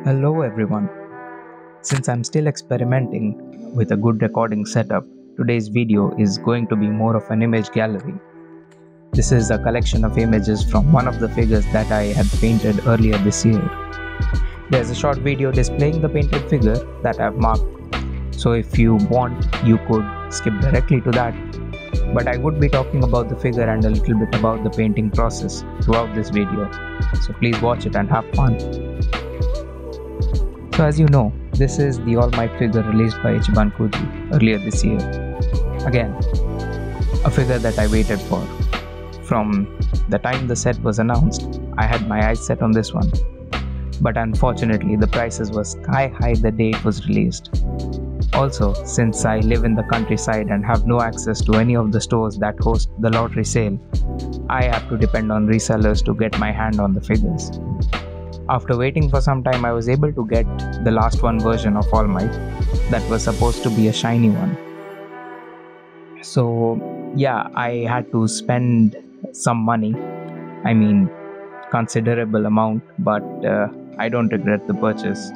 Hello everyone. Since I'm still experimenting with a good recording setup, today's video is going to be more of an image gallery. This is a collection of images from one of the figures that I had painted earlier this year. There's a short video displaying the painted figure that I've marked, so if you want, you could skip directly to that. But I would be talking about the figure and a little bit about the painting process throughout this video, so please watch it and have fun. So as you know, this is the All Might figure released by Ichiban Kuji earlier this year. Again, a figure that I waited for. From the time the set was announced, I had my eyes set on this one. But unfortunately, the prices were sky high the day it was released. Also, since I live in the countryside and have no access to any of the stores that host the lottery sale, I have to depend on resellers to get my hand on the figures. After waiting for some time, I was able to get the last one version of All Might that was supposed to be a shiny one. So yeah, I had to spend some money. I mean, considerable amount, but I don't regret the purchase.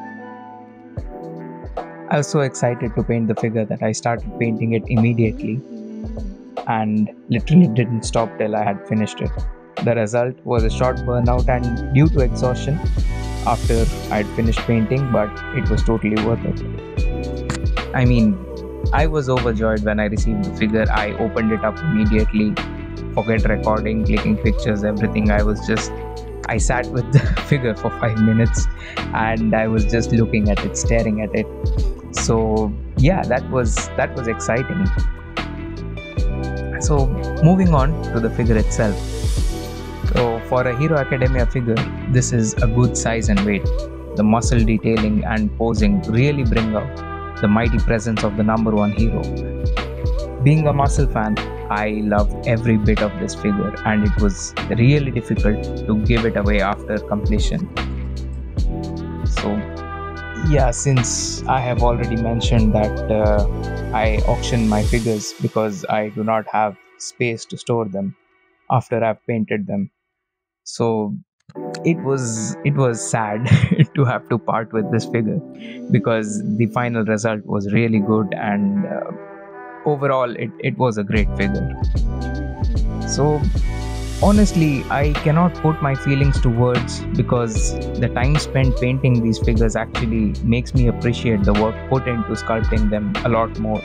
I was so excited to paint the figure that I started painting it immediately and literally didn't stop till I had finished it. The result was a short burnout and due to exhaustion after I'd finished painting, but it was totally worth it. I mean, I was overjoyed when I received the figure. I opened it up immediately, forget recording, clicking pictures, everything. I sat with the figure for 5 minutes and I was just looking at it, staring at it. So yeah, that was exciting. So moving on to the figure itself. So for a Hero Academia figure, this is a good size and weight. The muscle detailing and posing really bring out the mighty presence of the number one hero. Being a muscle fan, I loved every bit of this figure and it was really difficult to give it away after completion. So yeah, since I have already mentioned that I auction my figures because I do not have space to store them after I've painted them. So it was sad to have to part with this figure because the final result was really good and overall it was a great figure. So honestly, I cannot put my feelings to words because the time spent painting these figures actually makes me appreciate the work put into sculpting them a lot more.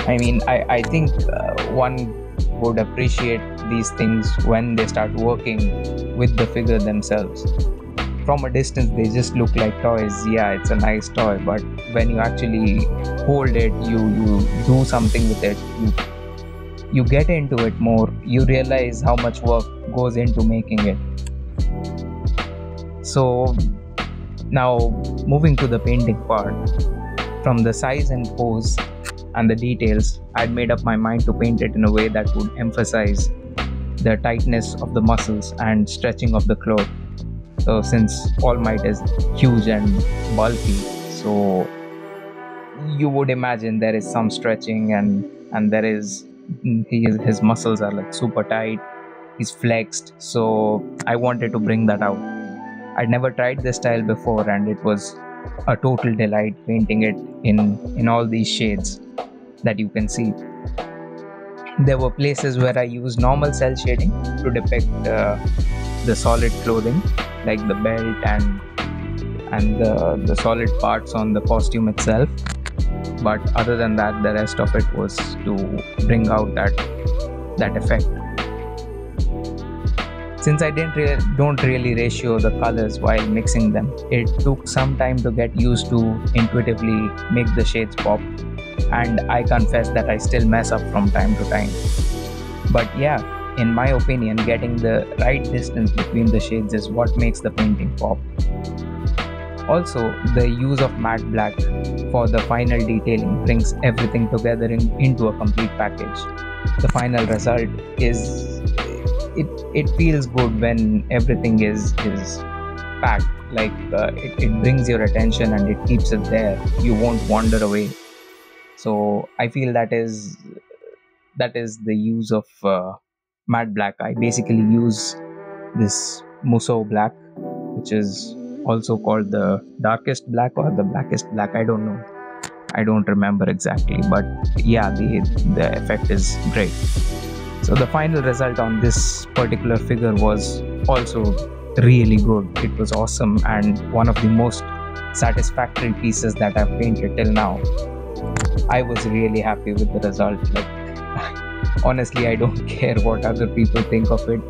I mean, I think one would appreciate these things when they start working with the figure themselves. From a distance, they just look like toys. Yeah, it's a nice toy, but when you actually hold it, you do something with it, you get into it more, you realize how much work goes into making it. So now moving to the painting part. From the size and pose and the details, I'd made up my mind to paint it in a way that would emphasize the tightness of the muscles and stretching of the cloth. So since All Might is huge and bulky, so you would imagine there is some stretching and there is his muscles are like super tight, he's flexed, so I wanted to bring that out. I'd never tried this style before and it was a total delight painting it in all these shades that you can see. There were places where I used normal cell shading to depict the solid clothing like the belt and the solid parts on the costume itself, but other than that, the rest of it was to bring out that effect. Since I don't really ratio the colors while mixing them, it took some time to get used to intuitively make the shades pop, and I confess that I still mess up from time to time. But yeah, in my opinion, getting the right distance between the shades is what makes the painting pop. Also, the use of matte black for the final detailing brings everything together into a complete package. The final result is it feels good when everything is packed, like it brings your attention and it keeps it there, you won't wander away. So I feel that is the use of matte black. I basically use this Muso black, which is also called the darkest black or the blackest black. I don't know. I don't remember exactly, but yeah, the effect is great. So the final result on this particular figure was also really good. It was awesome and one of the most satisfactory pieces that I've painted till now. I was really happy with the result. Like, honestly, I don't care what other people think of it,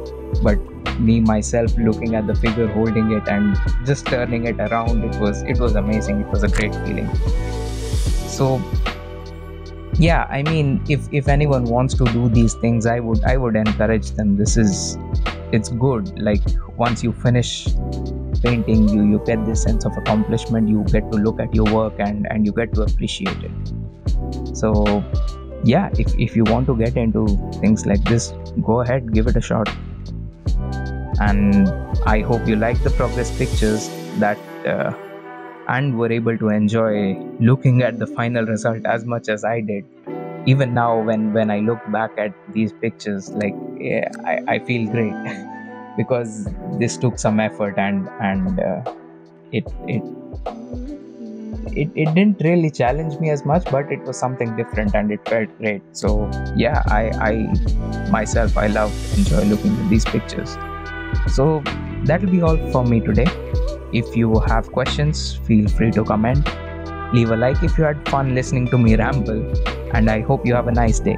but me myself looking at the figure, holding it and just turning it around, it was amazing. It was a great feeling. So yeah, I mean, if anyone wants to do these things, I would encourage them. It's good. Like, once you finish painting, you get this sense of accomplishment. You get to look at your work and you get to appreciate it. So yeah, if you want to get into things like this, go ahead, give it a shot. And I hope you like the progress pictures that and were able to enjoy looking at the final result as much as I did. Even now, when I look back at these pictures, like, yeah, I feel great because this took some effort and it didn't really challenge me as much, but it was something different and it felt great. So yeah, I myself, I enjoy looking at these pictures. So that'll be all from me today. If you have questions, feel free to comment. Leave a like if you had fun listening to me ramble, and I hope you have a nice day.